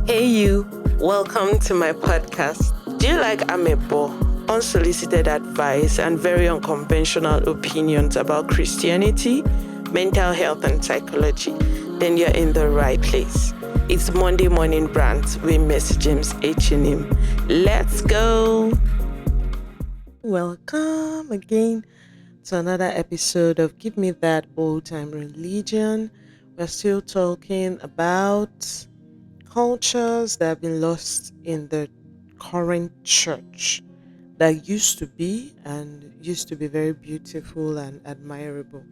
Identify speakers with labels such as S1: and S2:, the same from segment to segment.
S1: Hey you, welcome to my podcast. Do you like amebo, unsolicited advice, and very unconventional opinions about Christianity, mental health, and psychology? Then you're in the right place. It's Monday Morning Brands with Miss James H. Let's go! Welcome again to another episode of Give Me That Old Time Religion. We're still talking about cultures that have been lost in the current church that used to be very beautiful and admirable.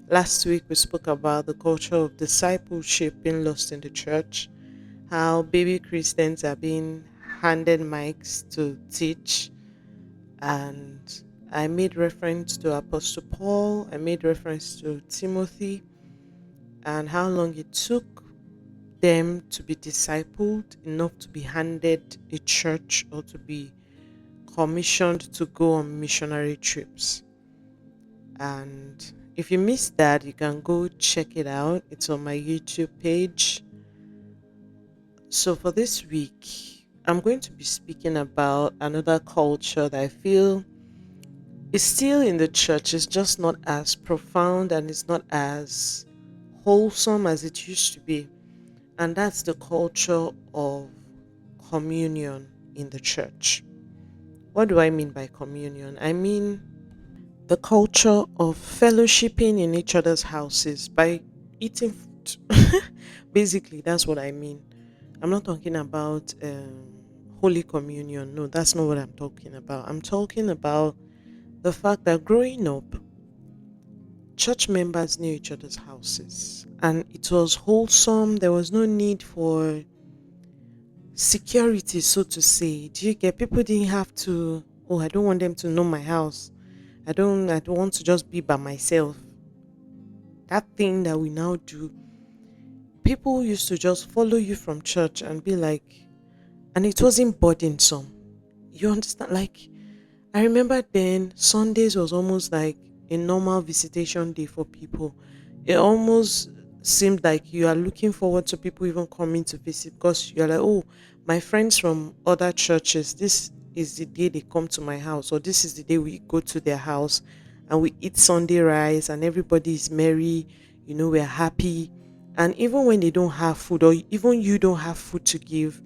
S1: Last week we spoke about the culture of discipleship being lost in the church, how baby Christians are being handed mics to teach, and I made reference to Apostle Paul, I made reference to Timothy, and how long it took them to be discipled enough to be handed a church or to be commissioned to go on missionary trips. And if you missed that, you can go check it out. It's on my YouTube page. So for this week, I'm going to be speaking about another culture that I feel is still in the church. It's just not as profound and it's not as wholesome as it used to be. And that's the culture of communion in the church. What do I mean by communion? I mean the culture of fellowshipping in each other's houses by eating food. Basically, that's what I mean. I'm not talking about Holy Communion. No, that's not what I'm talking about. I'm talking about the fact that growing up, church members knew each other's houses and it was wholesome. There was no need for security, so to say. Do you get? People didn't have to, oh, I don't want them to know my house. I don't want to just be by myself. That thing that we now do, people used to just follow you from church and be like, and it wasn't burdensome. You understand? Like, I remember then Sundays was almost like a normal visitation day for people. It almost seemed like you are looking forward to people even coming to visit because you're like, oh, my friends from other churches, this is the day they come to my house, or this is the day we go to their house and we eat Sunday rice and everybody is merry, we're happy. And even when they don't have food, or even you don't have food to give,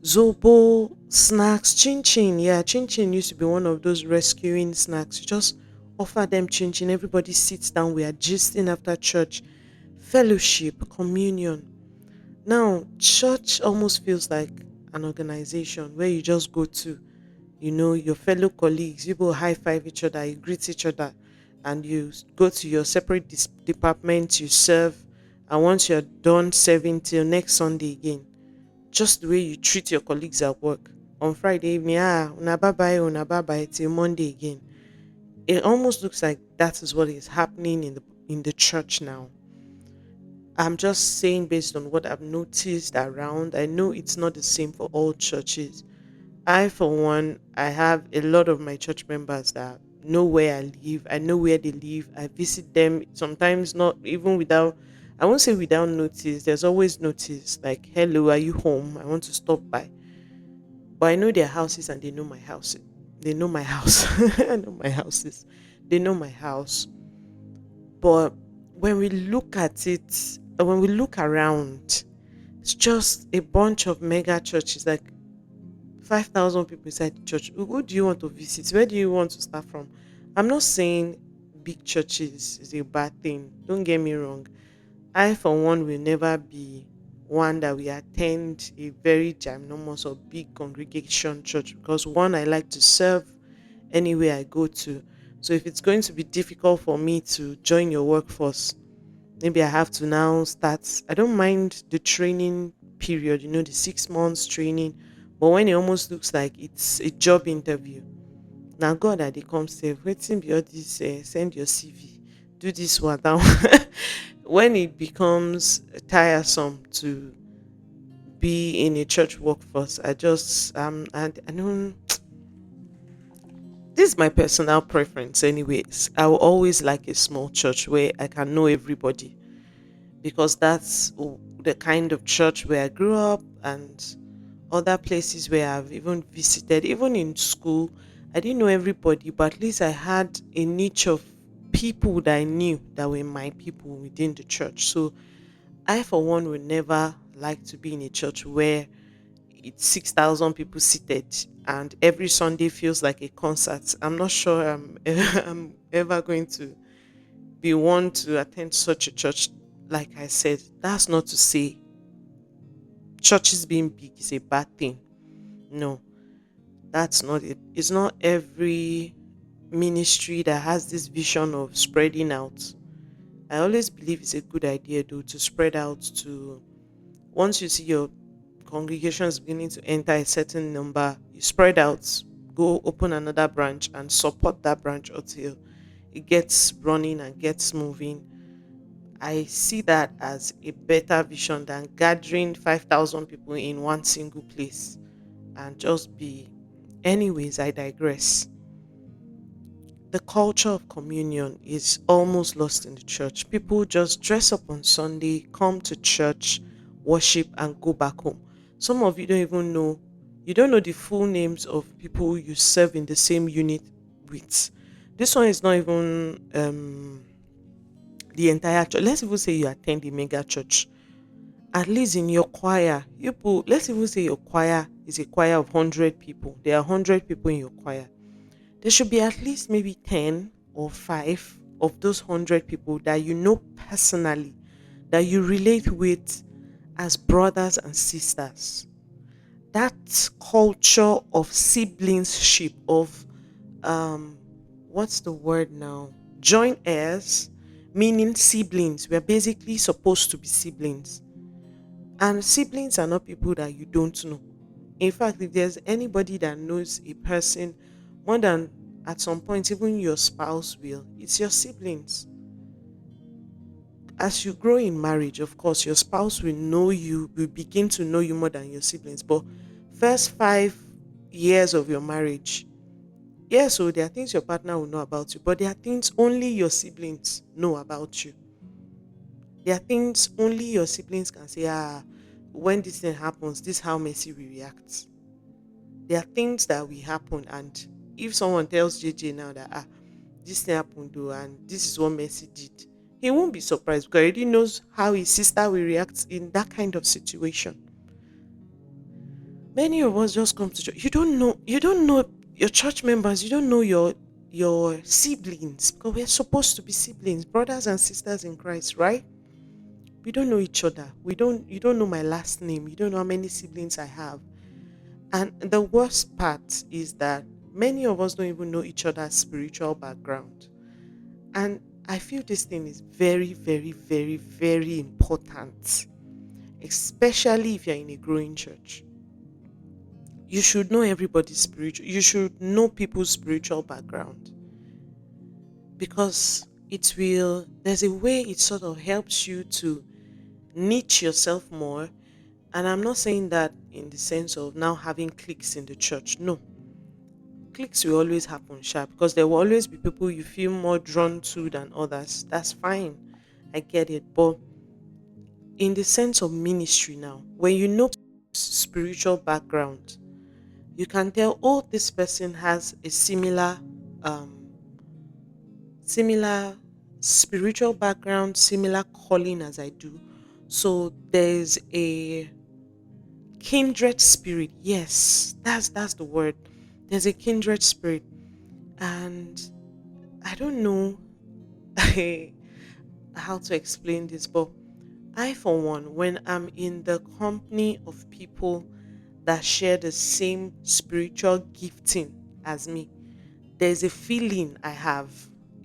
S1: Zobo, snacks, chin chin. Yeah, chin chin used to be one of those rescuing snacks. You just offer them chin chin. Everybody sits down. We are gisting after church. Fellowship, communion. Now, church almost feels like an organization where you just go to, your fellow colleagues. You go high five each other, you greet each other, and you go to your separate departments, you serve. And once you're done serving till next Sunday again, just the way you treat your colleagues at work on Friday evening, una bye bye till Monday again. It almost looks like that is what is happening in the church now. I'm just saying based on what I've noticed around. I know it's not the same for all churches. I, for one, I have a lot of my church members that know where I live. I know where they live. I visit them sometimes, not even without, I won't say without notice. There's always notice, like, hello, are you home? I want to stop by. But I know their houses and they know my house. They know my house. I know my houses. They know my house. But when we look at it, when we look around, it's just a bunch of mega churches, like 5,000 people inside the church. Who do you want to visit? Where do you want to start from? I'm not saying big churches is a bad thing. Don't get me wrong. I, for one, will never be one that we attend a very ginormous or big congregation church because, one, I like to serve anywhere I go to. So if it's going to be difficult for me to join your workforce, maybe I have to now start. I don't mind the training period, the 6 months training, but when it almost looks like it's a job interview, now God that they come say, waiting be all this, send your CV, do this one, that one. When it becomes tiresome to be in a church workforce, I just I don't. This is my personal preference, anyways. I will always like a small church where I can know everybody because that's the kind of church where I grew up, and other places where I've even visited, even in school, I didn't know everybody, but at least I had a niche of people that I knew that were my people within the church. So I, for one, would never like to be in a church where it's 6,000 people seated and every Sunday feels like a concert. I'm not sure I'm ever going to be one to attend such a church. Like I said, that's not to say churches being big is a bad thing. No, that's not it. It's not every ministry that has this vision of spreading out. I always believe it's a good idea though to spread out to once you see your congregation is beginning to enter a certain number, you spread out, go open another branch and support that branch until it gets running and gets moving. I see that as a better vision than gathering 5,000 people in one single place and just be. Anyways, I digress. The culture of communion is almost lost in the church. People just dress up on Sunday, come to church, worship, and go back home. Some of you don't even know, you don't know the full names of people you serve in the same unit with. This one is not even the entire church. Let's even say you attend the mega church. At least in your choir, you put, let's even say your choir is a choir of 100 people. There are 100 people in your choir. There should be at least maybe 10 or 5 of those 100 people that you know personally, that you relate with as brothers and sisters. That culture of siblingship, of um, what's the word now? Joint heirs, meaning siblings. We're basically supposed to be siblings. And siblings are not people that you don't know. In fact, if there's anybody that knows a person more than at some point, even your spouse will, it's your siblings. As you grow in marriage, of course, your spouse will know you, will begin to know you more than your siblings. But first 5 years of your marriage, yes, so there are things your partner will know about you, but there are things only your siblings know about you. There are things only your siblings can say, when this thing happens, this is how Messi will react. There are things that will happen, and if someone tells JJ now that this thing happened though, and this is what Messi did, he won't be surprised because he already knows how his sister will react in that kind of situation. Many of us just come to church. You don't know your church members, you don't know your siblings, because we're supposed to be siblings, brothers and sisters in Christ, right? We don't know each other. We don't You don't know my last name. You don't know how many siblings I have. And the worst part is that many of us don't even know each other's spiritual background. And I feel this thing is very, very, very, very important, especially if you're in a growing church. You should know everybody's spiritual, you should know people's spiritual background because there's a way it sort of helps you to niche yourself more. And I'm not saying that in the sense of now having cliques in the church. No, cliques will always happen, sharp, because there will always be people you feel more drawn to than others. That's fine. I get it. But in the sense of ministry now, when you know spiritual background, you can tell, oh, this person has a um similar spiritual background, similar calling as I do. So there's a kindred spirit. Yes, that's the word. There's a kindred spirit. And I don't know how to explain this, but I, for one, when I'm in the company of people that share the same spiritual gifting as me, there's a feeling I have.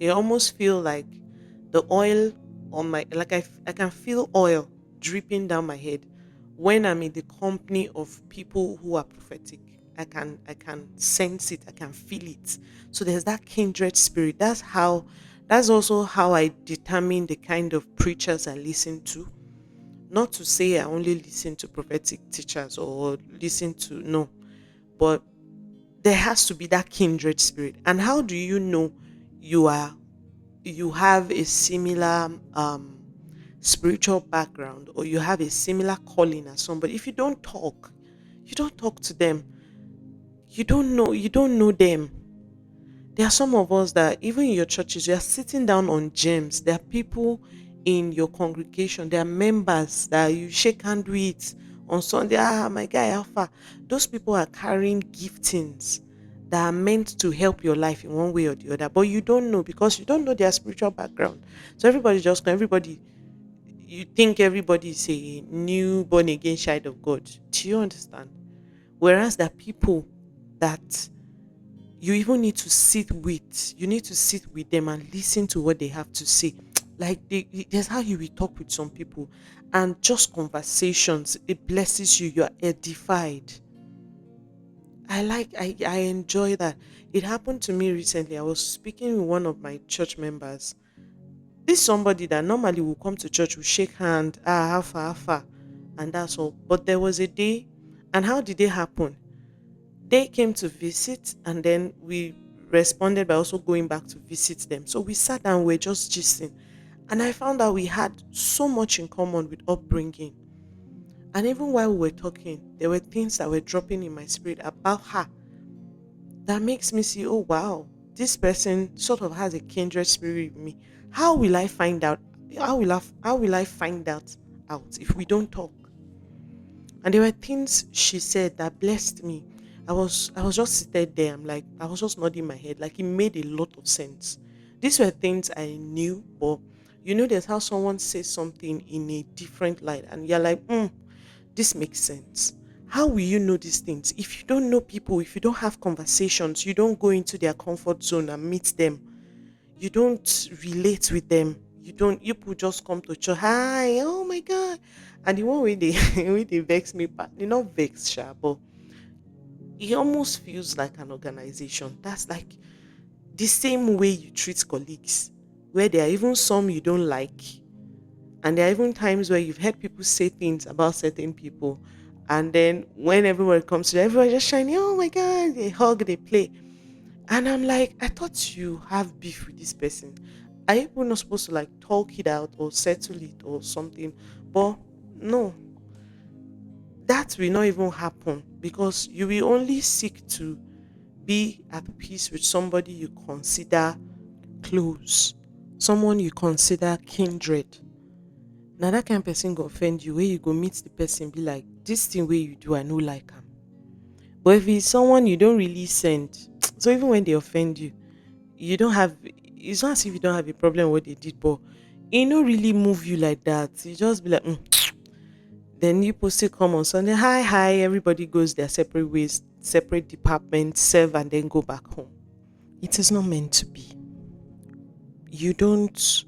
S1: I almost feel like the oil on my, like I can feel oil dripping down my head when I'm in the company of people who are prophetic. I can sense it, I can feel it. So there's that kindred spirit. That's also how I determine the kind of preachers I listen to. Not to say I only listen to prophetic teachers or listen to, no, but there has to be that kindred spirit. And how do you know you are you have a similar spiritual background, or you have a similar calling as somebody? If you don't talk, You don't talk to them. You don't know them. There are some of us that even in your churches, you are sitting down on gems. There are people in your congregation, there are members that you shake hand with on Sunday. Ah, my guy, Alpha. Those people are carrying giftings that are meant to help your life in one way or the other. But you don't know because you don't know their spiritual background. So everybody, you think everybody is a new born again child of God. Do you understand? Whereas there are people that you even need to sit with. You need to sit with them and listen to what they have to say. Like there's how you will talk with some people, and just conversations. It blesses you. You are edified. I enjoy that. It happened to me recently. I was speaking with one of my church members. This somebody that normally will come to church, will shake hand, how far, and that's all. But there was a day, and how did it happen? They came to visit, and then we responded by also going back to visit them. So we sat down, we're just gisting. And I found out we had so much in common with upbringing. And even while we were talking, there were things that were dropping in my spirit about her that makes me see, oh wow, this person sort of has a kindred spirit with me. How will I find out? How will I find out if we don't talk? And there were things she said that blessed me. I was just seated there. I was just nodding my head. Like it made a lot of sense. These were things I knew, but there's how someone says something in a different light, and you're like, this makes sense. How will you know these things? If you don't know people, if you don't have conversations, you don't go into their comfort zone and meet them, you don't relate with them. You people just come to church. Hi, oh my god. And the one way they way they vex me, but they not vex sha, but it almost feels like an organization. That's like the same way you treat colleagues, where there are even some you don't like. And there are even times where you've heard people say things about certain people. And then when everyone comes to everyone just shining, oh my god, they hug, they play. And I'm like, I thought you have beef with this person. Are you not supposed to like talk it out or settle it or something? But no, that will not even happen because you will only seek to be at peace with somebody you consider close, someone you consider kindred. Now that kind of person go offend you, where you go meet the person, be like, this thing where you do, I no like him. But if it's someone you don't really send, so even when they offend you, you don't have it's not as if you don't have a problem with what they did, but it no really move you like that. You just be like, then you post it come on Sunday, hi, everybody goes their separate ways, separate departments, serve and then go back home. It is not meant to be. You don't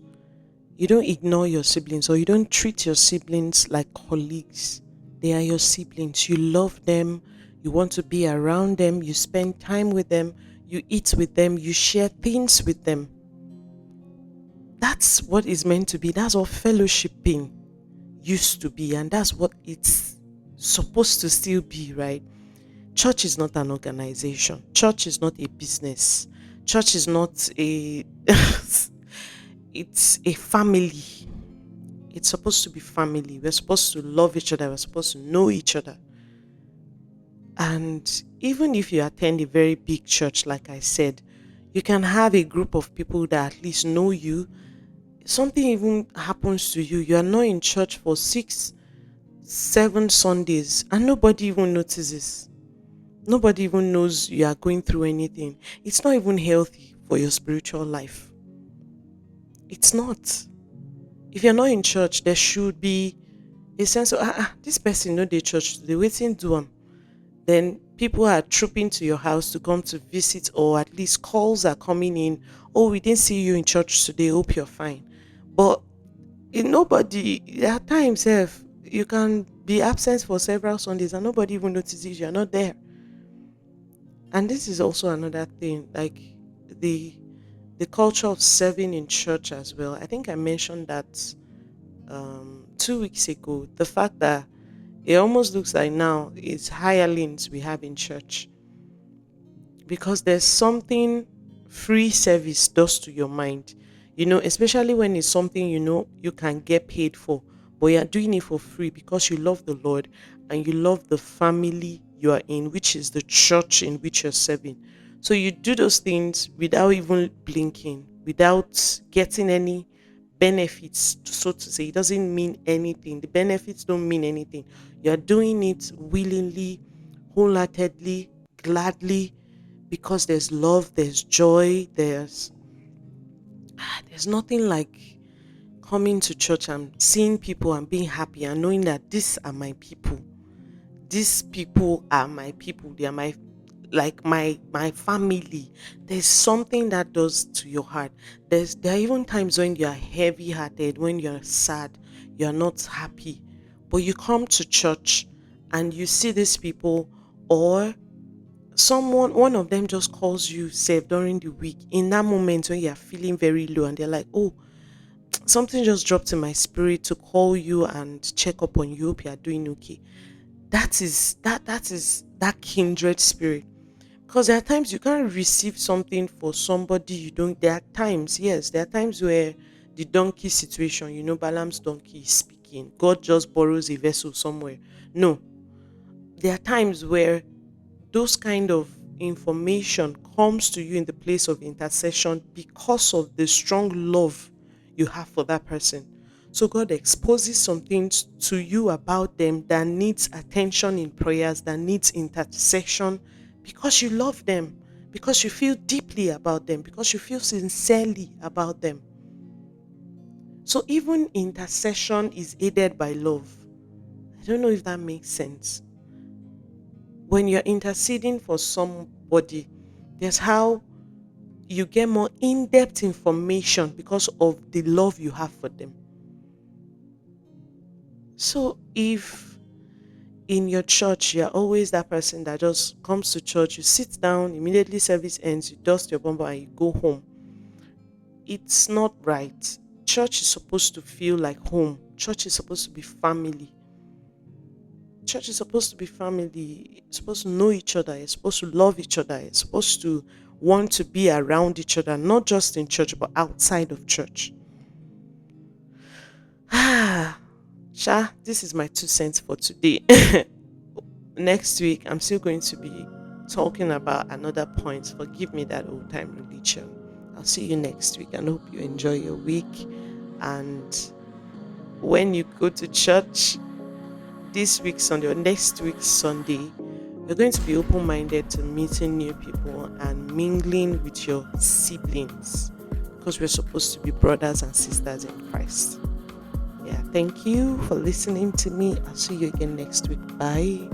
S1: you don't ignore your siblings, or you don't treat your siblings like colleagues. They are your siblings. You love them, you want to be around them, you spend time with them, you eat with them, you share things with them. That's what it's meant to be. That's what fellowshipping used to be, and that's what it's supposed to still be, right? Church is not an organization. Church is not a business. Church is not a it's a family. It's supposed to be family. We're supposed to love each other. We're supposed to know each other. And even if you attend a very big church, like I said, you can have a group of people that at least know you. Something even happens to you, you are not in church for 6, 7 Sundays, and nobody even notices. Nobody even knows you are going through anything. It's not even healthy for your spiritual life. It's not. If you're not in church, there should be a sense of this person know the church today, waiting do them. Then people are trooping to your house to come to visit, or at least calls are coming in. Oh, we didn't see you in church today. Hope you're fine. But nobody, at times, if you can be absent for several Sundays and nobody even notices you're not there. And this is also another thing, like the the culture of serving in church as well. I think I mentioned that 2 weeks ago. The fact that it almost looks like now it's hirelings we have in church, because there's something free service does to your mind. Especially when it's something you can get paid for, but you're doing it for free because you love the Lord and you love the family you are in, which is the church in which you're serving. So you do those things without even blinking, without getting any benefits, so to say. It doesn't mean anything. The benefits don't mean anything. You're doing it willingly, wholeheartedly, gladly, because there's love, there's joy, there's nothing like coming to church and seeing people and being happy and knowing that these are my people. These people are my people. They are my family. There's something that does to your heart. There are even times when you are heavy hearted, when you're sad, you're not happy. But you come to church and you see these people, or one of them just calls you safe during the week in that moment when you're feeling very low, and they're like, oh, something just dropped in my spirit to call you and check up on you. Hope you are doing okay. That is that kindred spirit. Because there are times you can't receive something for somebody you don't. There are times, yes, there are times where the donkey situation, Balaam's donkey is speaking. God just borrows a vessel somewhere. No, there are times where those kind of information comes to you in the place of intercession because of the strong love you have for that person. So God exposes some things to you about them that needs attention in prayers, that needs intercession, because you love them, because you feel deeply about them, because you feel sincerely about them. So even intercession is aided by love. I don't know if that makes sense. When you're interceding for somebody, there's how you get more in-depth information because of the love you have for them. So if in your church you're always that person that just comes to church, you sit down, immediately service ends, you dust your bumper and you go home, it's not right. Church is supposed to feel like home. Church is supposed to be family. Church is supposed to be family. You're supposed to know each other. You're supposed to love each other. You're supposed to want to be around each other, not just in church, but outside of church. Sha, this is my 2 cents for today. Next week, I'm still going to be talking about another point. Forgive me that old time religion. I'll see you next week and hope you enjoy your week. And when you go to church this week Sunday or next week Sunday, you're going to be open minded to meeting new people and mingling with your siblings, because we're supposed to be brothers and sisters in Christ. Yeah, thank you for listening to me. I'll see you again next week. Bye.